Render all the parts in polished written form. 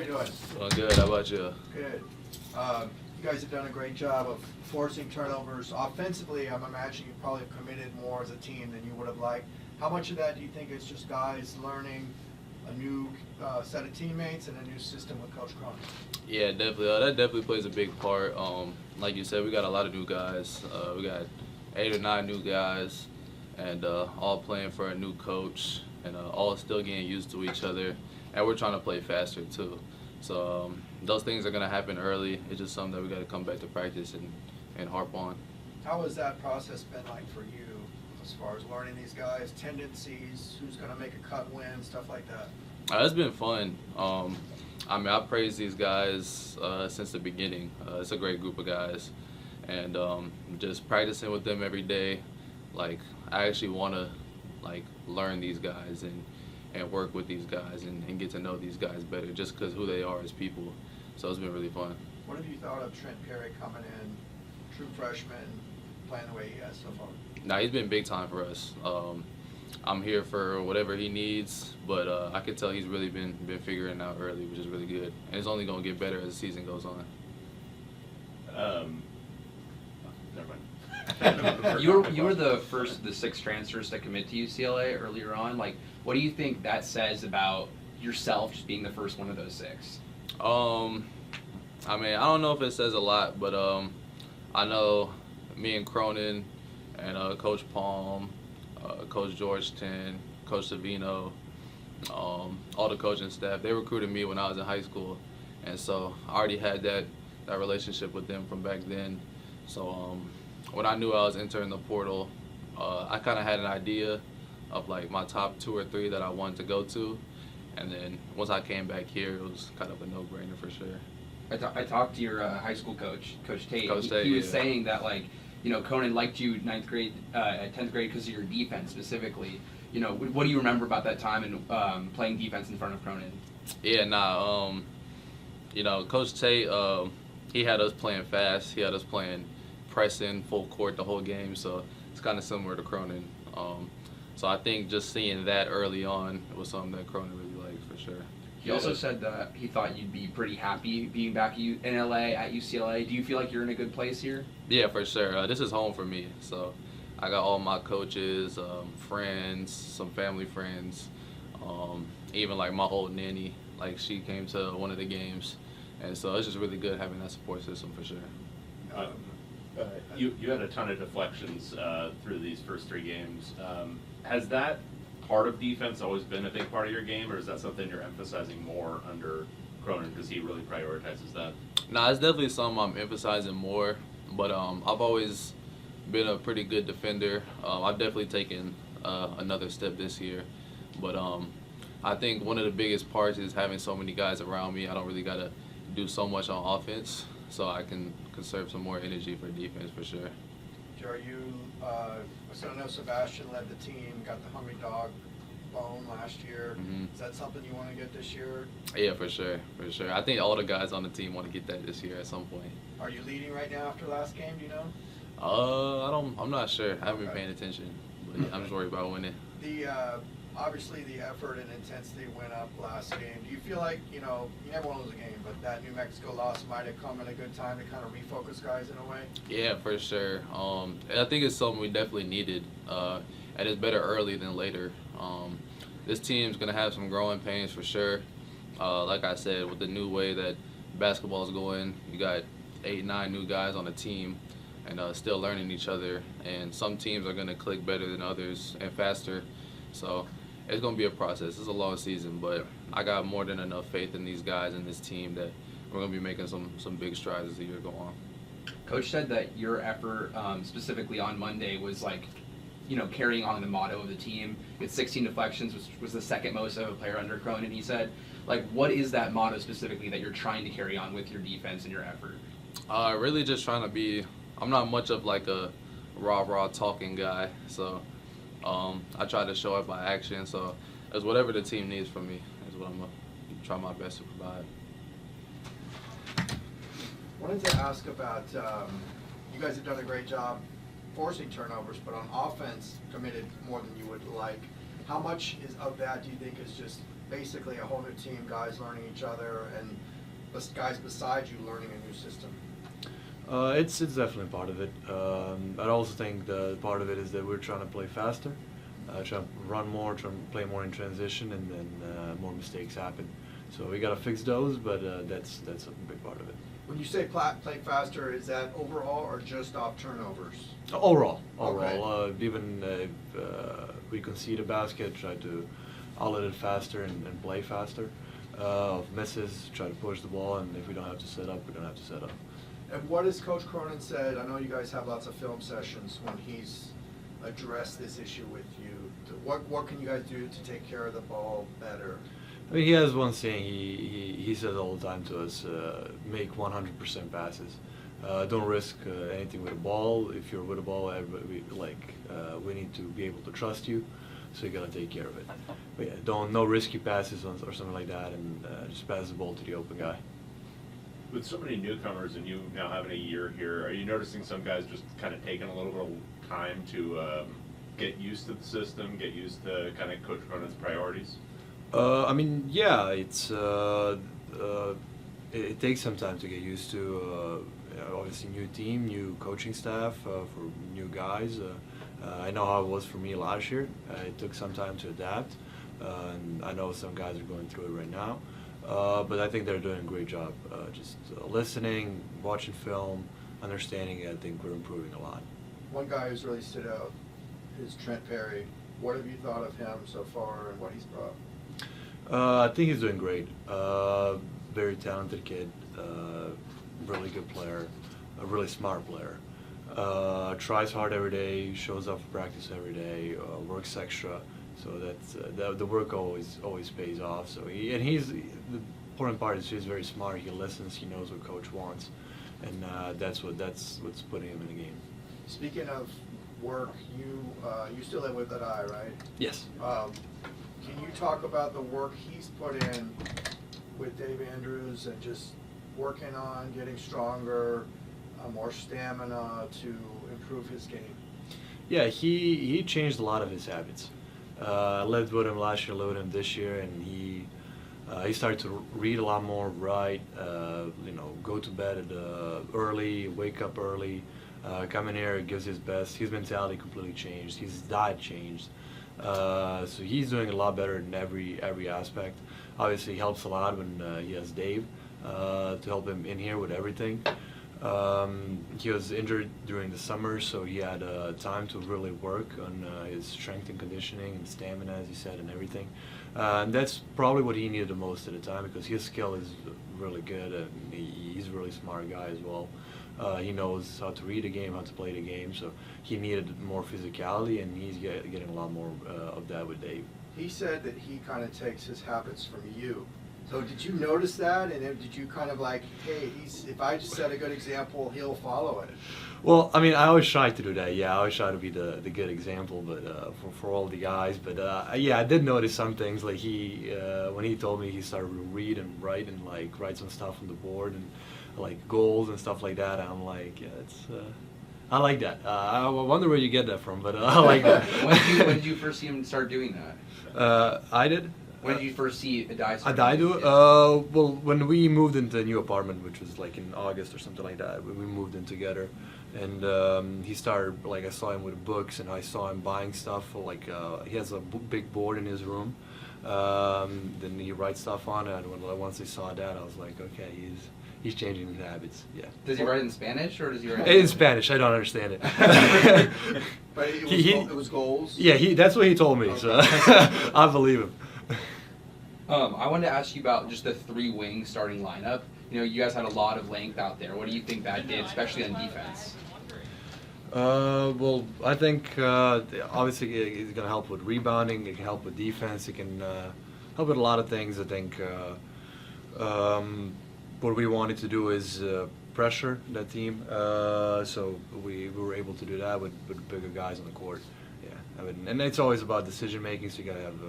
How you doing? Doing good. How about you? Good. You guys have done a great job of forcing turnovers. Offensively, I'm imagining you probably have committed more as a team than you would have liked. How much of that do you think is just guys learning a new set of teammates and a new system with Coach Cronin? Yeah, definitely. That definitely plays a big part. Like you said, we got a lot of new guys. We got 8 or 9 new guys, and all playing for a new coach, and all still getting used to each other. And we're trying to play faster too. So those things are going to happen early. It's just something that we got to come back to practice and harp on. How has that process been like for you as far as learning these guys, tendencies, who's going to make a cut win, stuff like that? It's been fun. I mean, I praise these guys since the beginning. It's a great group of guys. And just practicing with them every day, like, I actually want to, like, learn these guys and work with these guys and get to know these guys better just because who they are as people. So it's been really fun. What have you thought of Trent Perry coming in, true freshman, playing the way he has so far? Nah, he's been big time for us. I'm here for whatever he needs, but I can tell he's really been figuring out early, which is really good. And it's only going to get better as the season goes on. Never mind. You were the first of the 6 transfers to commit to UCLA earlier on. Like, what do you think that says about yourself just being the first one of those 6? I mean, I don't know if it says a lot, but I know me and Cronin and Coach Palm, Coach Georgetown, Coach Savino, all the coaching staff, they recruited me when I was in high school. And so I already had that relationship with them from back then. So when I knew I was entering the portal, I kind of had an idea of like my top 2 or 3 that I wanted to go to. And then once I came back here, it was kind of a no-brainer for sure. I talked to your high school coach, Coach Tate. Coach Tate, he was yeah. saying that, like, you know, Cronin liked you 9th grade, 10th grade because of your defense specifically. You know, what do you remember about that time and playing defense in front of Cronin? Yeah, you know, Coach Tate, he had us playing fast. He had us playing pressing full court the whole game, so it's kind of similar to Cronin. So I think just seeing that early on was something that Cronin really liked for sure. He also said that he thought you'd be pretty happy being back in LA at UCLA. Do you feel like you're in a good place here? Yeah, for sure. This is home for me, so I got all my coaches, friends, some family friends, even like my old nanny. Like, she came to one of the games, and so it's just really good having that support system for sure. You had a ton of deflections through these first 3 games. Has that part of defense always been a big part of your game, or is that something you're emphasizing more under Cronin because he really prioritizes that? Nah, it's definitely something I'm emphasizing more, but I've always been a pretty good defender. I've definitely taken another step this year, but I think one of the biggest parts is having so many guys around me. I don't really got to do so much on offense, so I can conserve some more energy for defense for sure. Are you, I know Sebastian led the team, got the Hungry Dog bone last year. Mm-hmm. Is that something you want to get this year? Yeah, for sure. I think all the guys on the team want to get that this year at some point. Are you leading right now after last game, do you know? I'm not sure. I haven't been paying attention, but I'm just worried about winning. Obviously the effort and intensity went up last game. Do you feel like, you know, you never want to lose a game, but that New Mexico loss might have come at a good time to kind of refocus guys in a way? Yeah, for sure. I think it's something we definitely needed, and it's better early than later. This team's going to have some growing pains for sure. Like I said, with the new way that basketball is going, you got 8, 9 new guys on the team and still learning each other, and some teams are going to click better than others and faster. So it's going to be a process. It's a long season, but I got more than enough faith in these guys and this team that we're going to be making some big strides as the year go on. Coach said that your effort, specifically on Monday, was like, you know, carrying on the motto of the team. With 16 deflections, which was the second most of a player under Cronin. He said, like, what is that motto specifically that you're trying to carry on with your defense and your effort? Really just trying to be, I'm not much of like a rah-rah talking guy, so I try to show up by action. So it's whatever the team needs from me is what I'm going to try my best to provide. Wanted to ask about, you guys have done a great job forcing turnovers, but on offense committed more than you would like. How much of that do you think is just basically a whole new team, guys learning each other, and guys beside you learning a new system? It's definitely part of it. I also think the part of it is that we're trying to play faster, trying to run more, trying to play more in transition, and then more mistakes happen. So we got to fix those, but that's a big part of it. When you say play faster, is that overall or just off turnovers? Overall, Okay. even if we concede a basket, try to outlet it faster and play faster. Of misses, try to push the ball, and if we don't have to set up, we don't have to set up. And what has Coach Cronin said? I know you guys have lots of film sessions when he's addressed this issue with you. What can you guys do to take care of the ball better? I mean, he has one saying he says all the time to us, make 100% passes. Don't risk anything with a ball. If you're with a ball, we need to be able to trust you, so you gotta take care of it. But yeah, no risky passes or something like that, and just pass the ball to the open guy. With so many newcomers and you now having a year here, are you noticing some guys just kind of taking a little bit of time to get used to the system, get used to kind of Coach Cronin's priorities? I mean, yeah, it takes some time to get used to. Obviously, new team, new coaching staff for new guys. I know how it was for me last year. It took some time to adapt, and I know some guys are going through it right now. But I think they're doing a great job. Just listening, watching film, understanding it. I think we're improving a lot. One guy who's really stood out is Trent Perry. What have you thought of him so far and what he's brought? I think he's doing great. Very talented kid, really good player, a really smart player. Tries hard every day, shows up for practice every day, works extra. So that's the work always pays off. So the important part is he's very smart. He listens. He knows what coach wants, and that's what's putting him in the game. Speaking of work, you still live with Lehigh, right? Yes. Can you talk about the work he's put in with Dave Andrews and just working on getting stronger, more stamina to improve his game? Yeah, he changed a lot of his habits. I lived with him last year, lived with him this year, and he started to read a lot more, write, go to bed early, wake up early, come in here, gives his best. His mentality completely changed. His diet changed. So he's doing a lot better in every aspect. Obviously, it helps a lot when he has Dave to help him in here with everything. He was injured during the summer, so he had time to really work on his strength and conditioning and stamina, as he said, and everything. And that's probably what he needed the most at the time, because his skill is really good, and he's a really smart guy as well. He knows how to read a game, how to play the game, so he needed more physicality, and he's getting a lot more of that with Dave. He said that he kind of takes his habits from you. So did you notice that, and did you kind of like, hey, if I just set a good example, he'll follow it? Well, I mean, I always try to do that. Yeah, I always try to be the good example, but for all the guys. But yeah, I did notice some things. Like when he told me he started to read and write and like write some stuff on the board and like goals and stuff like that. I'm like, yeah, I like that. I wonder where you get that from, but I like that. When did you first see him start doing that? I did. When did you first see Adai? Adai do it? Well, when we moved into a new apartment, which was like in August or something like that, we moved in together, and he started, like, I saw him with books, and I saw him buying stuff, like, he has a big board in his room, then he writes stuff on it, and once I saw that, I was like, okay, he's changing his habits, yeah. Does he write in Spanish, or does he write in Spanish? I don't understand it. But it was goals? Yeah, that's what he told me, okay. So I believe him. I wanted to ask you about just the three-wing starting lineup. You know, you guys had a lot of length out there. What do you think that did, especially on defense? Well, I think obviously it's going to help with rebounding. It can help with defense. It can help with a lot of things. I think what we wanted to do is pressure that team. So we were able to do that with bigger guys on the court. Yeah, I mean, and it's always about decision making. So you got to have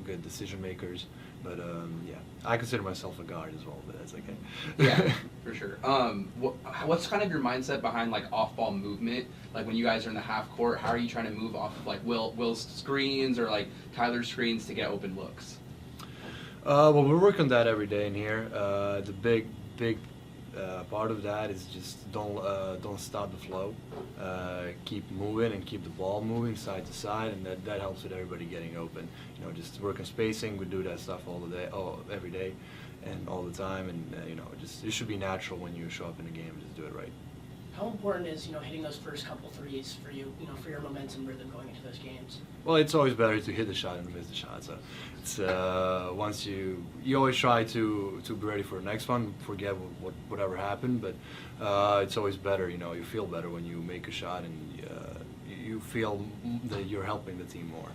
good decision makers. But yeah, I consider myself a guard as well, but that's okay. Yeah, for sure. What's kind of your mindset behind like off-ball movement? Like when you guys are in the half court, how are you trying to move off of like Will's screens or like Tyler's screens to get open looks? Well, we work on that every day in here. The big part of that is just don't stop the flow. Keep moving and keep the ball moving side to side, and that helps with everybody getting open. You know, just work on spacing. We do that stuff every day, and all the time. And you know, just it should be natural when you show up in the game and just do it right. How important is, hitting those first couple threes for you, for your momentum rhythm going into those games? Well, it's always better to hit the shot than to miss the shot. So it's once you always try to be ready for the next one, forget whatever happened. But it's always better. You know, you feel better when you make a shot and you feel that you're helping the team more.